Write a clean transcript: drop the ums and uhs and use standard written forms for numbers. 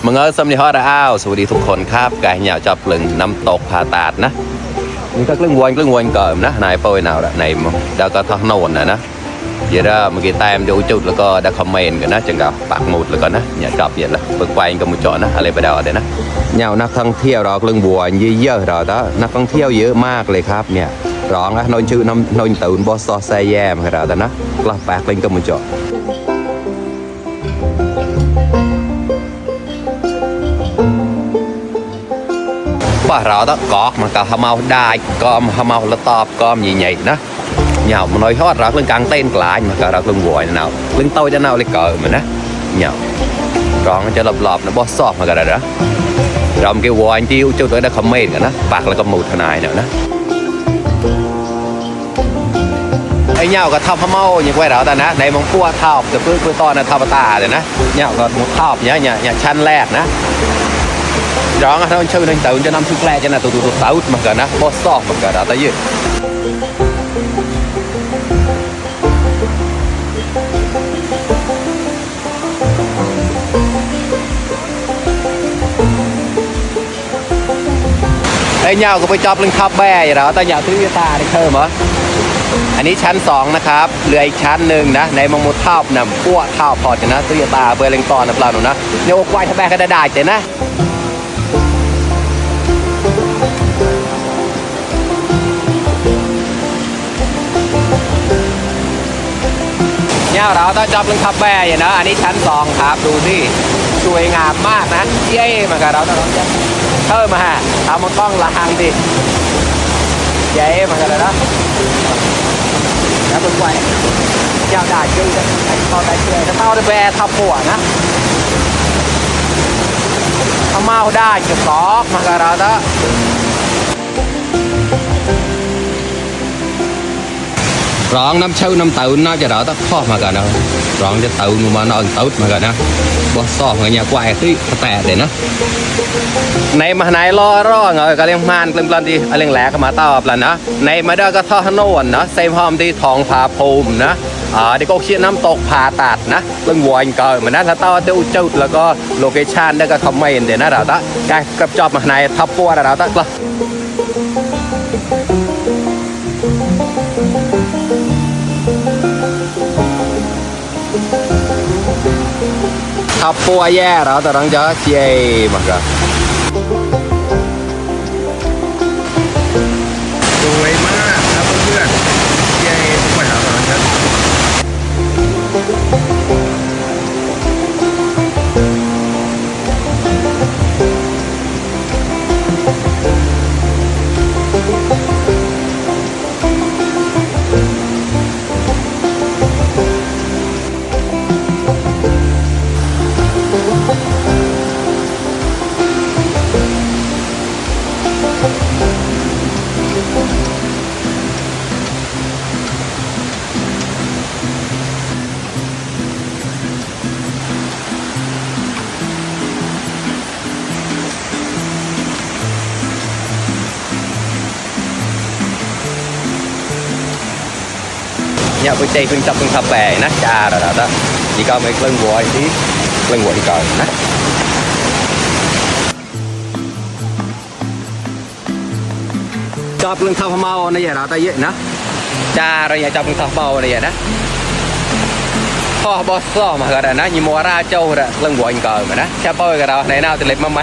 มึงเออสำนีฮอดอ้าวสวัสดีทุกคนครับกายเหนียวจับกลึงน้ำตกผาตาดนะนี่ก็กลึงวนเกิมนะนายเป้ยnàoในมั้งเดี๋ยวก็ทอดโน่นนะเดี๋ยวเมื่อกี้แต้มดูจุดแล้วก็ได้คอมเมนต์กันนะจังกับปากหมุดแล้วก็นะเนี่ยจับเย็นละเปิดไฟกับมือจอนะอะไรไปเดาเดี๋ยวนะเหนียวนักท่องเที่ยวเรากลึงบัวเยอะๆเราแต่นักท่องเที่ยวเยอะมากเลยครับเนี่ยร้องนะนนชื่อน้ำนนตื่นบอสซอแซแยมเราแต่นะกลับปากเล่นกับมือจอว่าเราต้องกอกมันก็ทำเอาได้ก็ทำเอาแล้วตอบก็ใหญ่ๆนะเหนียวมันน้อยทอดเราเรื่องกลางเต้นกลายมันก็เราเรื่องวัวนะเรื่องโตจะเอาเลยเกิดมันนะเหนียวร้องจะหลบๆนะบอสซอบมันก็ได้นะเราเกี่ยววัวที่จุดไว้ได้คอมเมนต์กันนะปากแล้วก็หมุดทนายเนี่ยนะไอ้เหนียวก็ทำทำเอาอย่างไว้เราแต่นะในมังคัวทอบจะพื้นตอนนะทอบตาเลยนะเหนียวก็มุดทอบเนี่ยชั้นแรกนะร้องถ้ามันชื่อหนึ่งตื่นจะนำทุกแรกจะน่ะตัวเต้ามันกันนะบอสซอกมันกันแต่ยืดไอ้เหนียวก็ไปจับลิงทับแบ่อย่างเราแต่เหนียวที่ตาได้เพิ่มเหรออันนี้ชั้น2นะครับเหลืออีกชั้นหนึ่งนะในมังมุดทอบนำพวกทอบพอจะนะที่ตาเบอร์ลิงตอนนะเปล่าหนูนะเนี่ยโอ้ควายทับแบ่ก็ได้แต่นะเนี่ยเราต้องจับลิงทับแบ่อย่างนะอันนี้ชั้น2ครับดูสิสวยงามมากนะเย้มากับเราต้องเพิ่มมาฮะเอามันต้องละหังดิเย้มากันเลยนะแล้วเป็นไงยาวได้ชื่อไอ้ข้าวได้ชื่อถ้าข้าวได้แบร์ทับหัวนะถ้าเมาได้จะซอกมากันเราต้องร้องน้ำเชื่อน้ำตื่นน่าจะเราต้องข้อมากันนะร้องจะตื่นมานอนตื่นมากันนะบอสซอกอย่างเงี้ยควายที่แต่เลยนะในมาไหนรอเงยก็เลี้ยงมันกลิ่นปลันดีเลี้ยงแหลกมาตอบแล้วนะในมาเด้ก็ท่อโน่นนะเซมพอมที่ทองผาภูมินะเด็กก็เชียน้ำตกผาตัดนะเรื่องวัวเกิดเหมือนนั้นถ้าต่อเตี้ยวจุดแล้วก็โลเคชั่นได้ก็คอมเมนต์เดี๋ยวนะเราต้องการกับจอบมาไหนทับปัวเราต้องทับปัวแย่เราแต่ต้องจะเจียมากเลยสวยมากครับเพื่อนๆเย้ทุกคนครับตอนนี้เนี่ยไปใจเพิ่งจับเพิ่งทับแบนะจ้าเราต้องนี่ก็ไม่เคลื่อนวัวที่เคลื่อนวัวที่ก่อนนะจับเรื่องทับเมาในอย่างเราแต่เยอะนะจ้าเราอยากจับเรื่องทับเมาในอย่างนะพ่อบอสซ้อมาก็ได้นะยี่มัวราเจ้าเรื่องวัวที่ก่อนนะแค่ป้อยกับเราในน่าจะเล็บมาไหม